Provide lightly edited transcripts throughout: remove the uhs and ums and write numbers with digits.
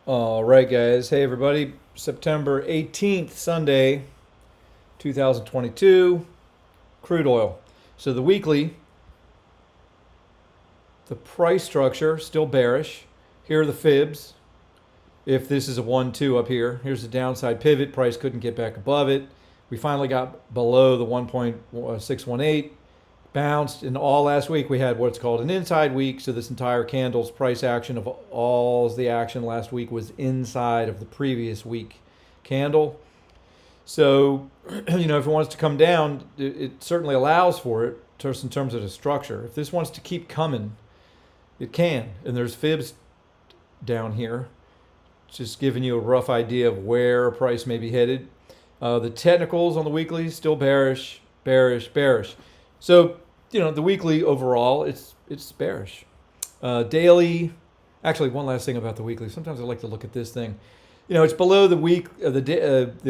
All right, guys. Hey, everybody. September 18th, Sunday, 2022. Crude oil. So the weekly, the price structure, still bearish. Here are the fibs. If this is a 1-2 up here, here's the downside pivot. Price couldn't get back above it. We finally got below the 1.618. Bounced. And all last week we had what's called an inside week. So this entire candle's price action of all the action last week was inside of the previous week candle. So, if it wants to come down, it certainly allows for it just in terms of the structure. If this wants to keep coming, it can. And there's fibs down here, just giving you a rough idea of where a price may be headed. The technicals on the weekly still bearish, bearish, bearish. So, the weekly overall, it's bearish. Daily, actually, one last thing about the weekly. Sometimes I like to look at this thing. It's below the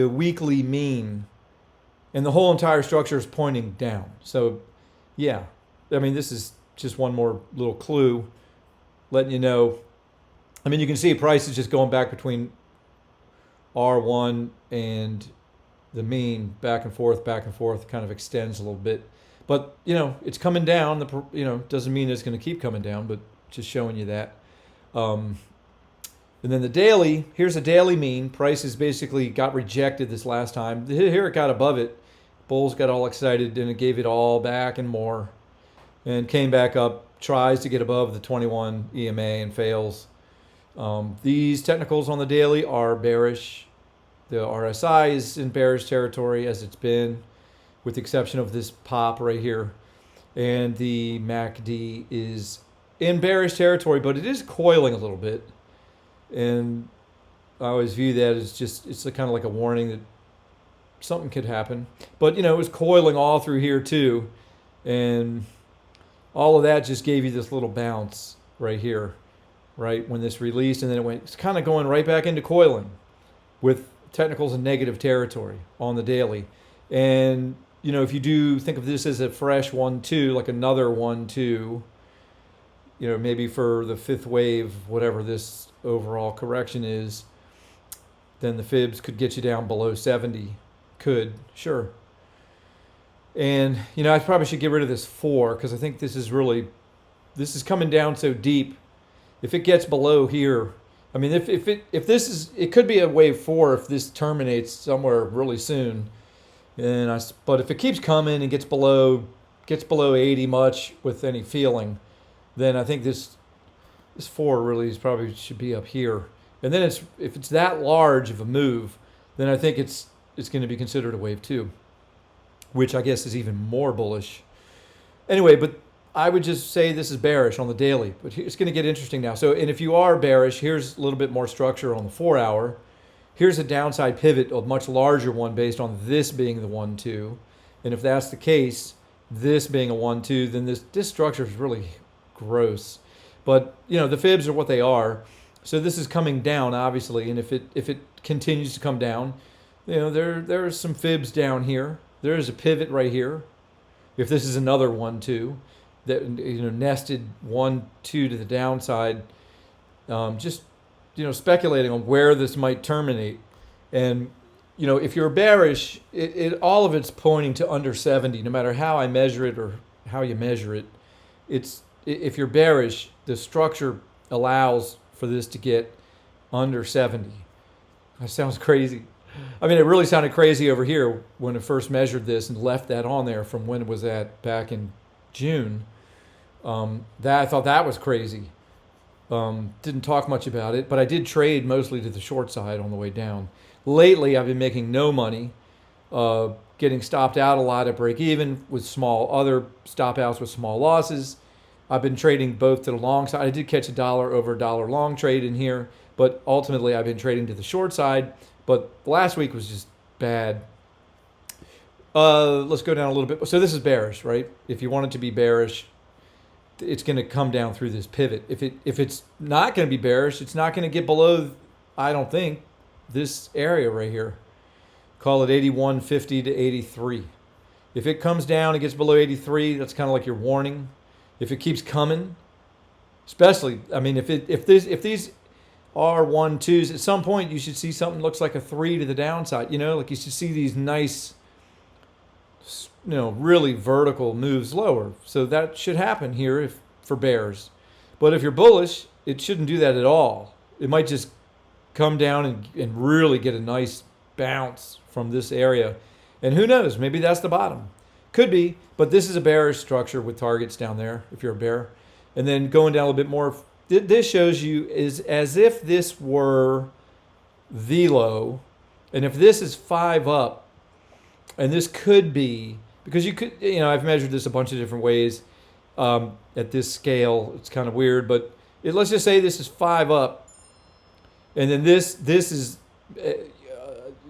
weekly mean, and the whole entire structure is pointing down. So, yeah, this is just one more little clue, letting you know. You can see price is just going back between R1 and the mean, back and forth, kind of extends a little bit. But, it's coming down. Doesn't mean it's going to keep coming down, but just showing you that. And then the daily, here's a daily mean. Prices basically got rejected this last time. Here it got above it. Bulls got all excited, and it gave it all back and more. And came back up, tries to get above the 21 EMA and fails. These technicals on the daily are bearish. The RSI is in bearish territory as it's been, with the exception of this pop right here. And the MACD is in bearish territory, but it is coiling a little bit. And I always view that as it's kind of like a warning that something could happen. But, it was coiling all through here too. And all of that just gave you this little bounce right here, right, when this released. And then it's kind of going right back into coiling with technicals in negative territory on the daily. And, if you do think of this as a fresh 1-2, like another 1-2, maybe for the fifth wave, whatever this overall correction is, then the fibs could get you down below 70. Could, sure. And, I probably should get rid of this 4 because I think this is coming down so deep. If it gets below here, if this is, it could be a wave 4 if this terminates somewhere really soon. But if it keeps coming and gets below 80 much with any feeling, then I think this 4 really probably should be up here. And then if it's that large of a move, then I think it's going to be considered a wave 2, which I guess is even more bullish. Anyway, but I would just say this is bearish on the daily. But it's going to get interesting now. So, and if you are bearish, here's a little bit more structure on the 4-hour. Here's a downside pivot, a much larger one based on this being the 1-2. And if that's the case, this being a 1-2, then this structure is really gross. But, the fibs are what they are. So this is coming down, obviously. And if it continues to come down, there are some fibs down here. There is a pivot right here. If this is another 1-2, that, nested 1-2 to the downside, just speculating on where this might terminate. And, if you're bearish, all of it's pointing to under 70, no matter how I measure it or how you measure it. If you're bearish, the structure allows for this to get under 70. That sounds crazy. It really sounded crazy over here when I first measured this and left that on there from when it was at back in June. I thought that was crazy. Didn't talk much about it, but I did trade mostly to the short side on the way down. Lately, I've been making no money, getting stopped out a lot at break even with other stop outs with small losses. I've been trading both to the long side. I did catch $1 over $1 long trade in here, but ultimately I've been trading to the short side. But last week was just bad. Let's go down a little bit. So this is bearish, right? If you want it to be bearish, it's going to come down through this pivot. If it's not going to be bearish, it's not going to get below, I don't think, this area right here. Call it 81.50 to 83. If it comes down and gets below 83, that's kind of like your warning. If it keeps coming, especially, if these are 1-2s. At some point, you should see something that looks like a 3 to the downside. Like you should see these nice, really vertical moves lower. So that should happen here if for bears. But if you're bullish, it shouldn't do that at all. It might just come down and really get a nice bounce from this area. And who knows, maybe that's the bottom. Could be, but this is a bearish structure with targets down there if you're a bear. And then going down a little bit more, this shows you is as if this were the low. And if this is 5 up, and this could be, because you could, I've measured this a bunch of different ways at this scale. It's kind of weird, but let's just say this is 5 up. And then this is,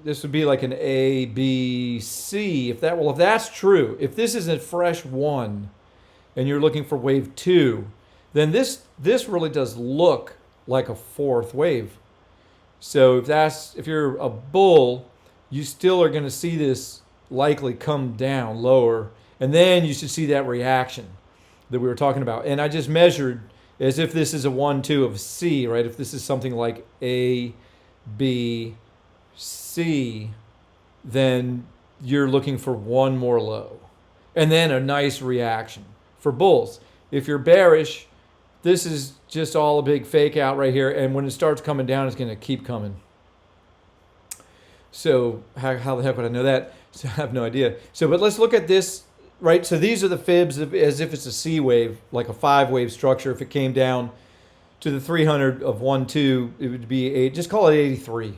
this would be like an A, B, C. If that's true, if this is a fresh 1 and you're looking for wave 2, then this really does look like a 4th wave. So if you're a bull, you still are going to see this likely come down lower, and then you should see that reaction that we were talking about. And I just measured as if this is a 1-2 of C, right? If this is something like A, B, C, then you're looking for 1 more low and then a nice reaction for bulls. If you're bearish, this is just all a big fake out right here, and when it starts coming down, it's going to keep coming. So how the heck would I know that? So I have no idea. But let's look at this, right? So these are the fibs as if it's a C wave, like a 5-wave structure. If it came down to the 300 of 1-2, it would be just call it 83.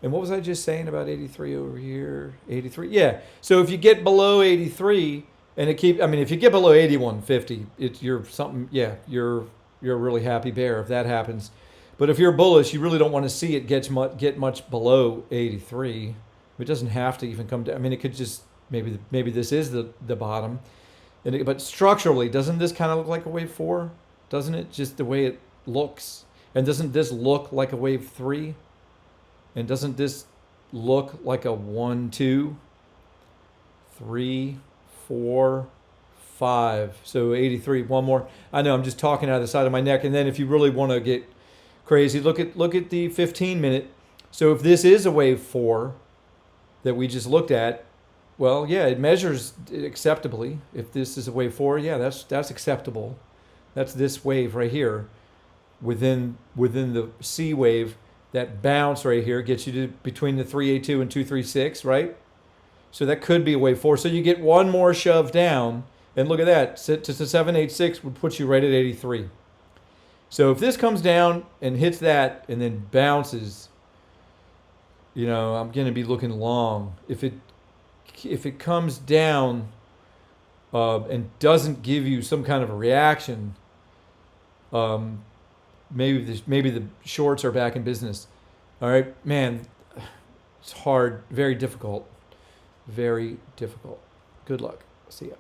And what was I just saying about 83 over here? 83, yeah. So if you get below 83, and if you get below 81.50, you're a really happy bear if that happens. But if you're bullish, you really don't want to see it get much below 83. It doesn't have to even come down. It could just maybe this is the bottom. But structurally, doesn't this kind of look like a wave 4? Doesn't it? Just the way it looks. And doesn't this look like a wave 3? And doesn't this look like a 1, 2, 3, 4, 5? So 83. One more. I know I'm just talking out of the side of my neck. And then if you really want to get crazy, look at the 15-minute. So if this is a wave 4 that we just looked at, well, yeah, it measures acceptably. If this is a wave 4, yeah, that's acceptable. That's this wave right here within the C wave. That bounce right here gets you to between the 382 and 236, right? So that could be a wave 4. So you get one more shove down, and look at that. To 786 would put you right at 83. So if this comes down and hits that and then bounces, I'm going to be looking long. If it comes down and doesn't give you some kind of a reaction, maybe the shorts are back in business. All right, man, it's hard, very difficult. Very difficult. Good luck. See ya.